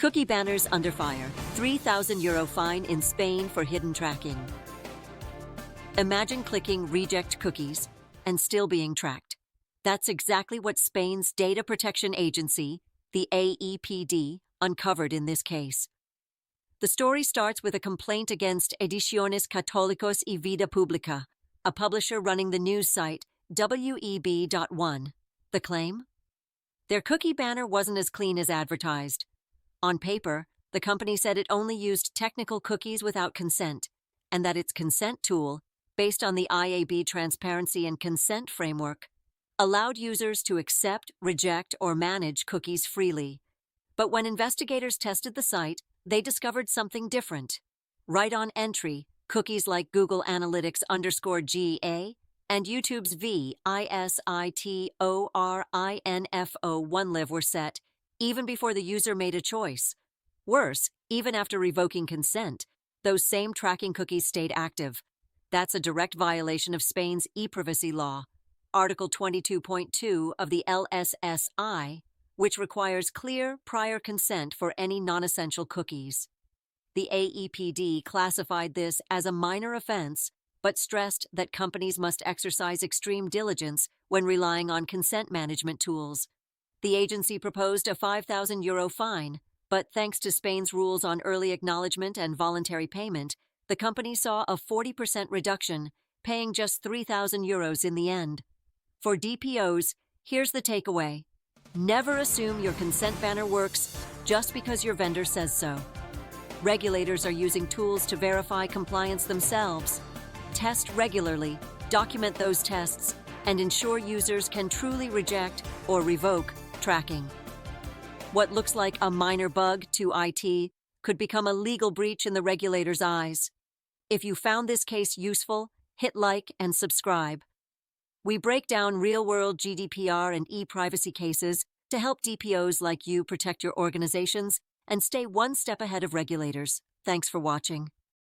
Cookie banners under fire. €3,000 fine in Spain for hidden tracking. Imagine clicking reject cookies and still being tracked. That's exactly what Spain's Data Protection Agency, the AEPD, uncovered in this case. The story starts with a complaint against Ediciones, Católicos y Vida, Pública, a publisher running the news site WEB.1. The claim? Their cookie banner wasn't as clean as advertised. On paper, the company said it only used technical cookies without consent, and that its consent tool, based on the IAB Transparency and Consent Framework, allowed users to accept, reject, or manage cookies freely. But when investigators tested the site, they discovered something different. Right on entry, cookies like Google Analytics _GA and YouTube's VISITORINFO1live were set, even before the user made a choice. Worse, even after revoking consent, those same tracking cookies stayed active. That's a direct violation of Spain's e-privacy law, Article 22.2 of the LSSI, which requires clear prior consent for any non-essential cookies. The AEPD classified this as a minor offense, but stressed that companies must exercise extreme diligence when relying on consent management tools. The agency proposed a €5,000 fine, but thanks to Spain's rules on early acknowledgement and voluntary payment, the company saw a 40% reduction, paying just €3,000 in the end. For DPOs, here's the takeaway. Never assume your consent banner works just because your vendor says so. Regulators are using tools to verify compliance themselves. Test regularly, document those tests, and ensure users can truly reject or revoke tracking. What looks like a minor bug to IT could become a legal breach in the regulator's eyes. If you found this case useful, hit like and subscribe. We break down real-world GDPR and e-privacy cases to help DPOs like you protect your organizations and stay one step ahead of regulators. Thanks for watching.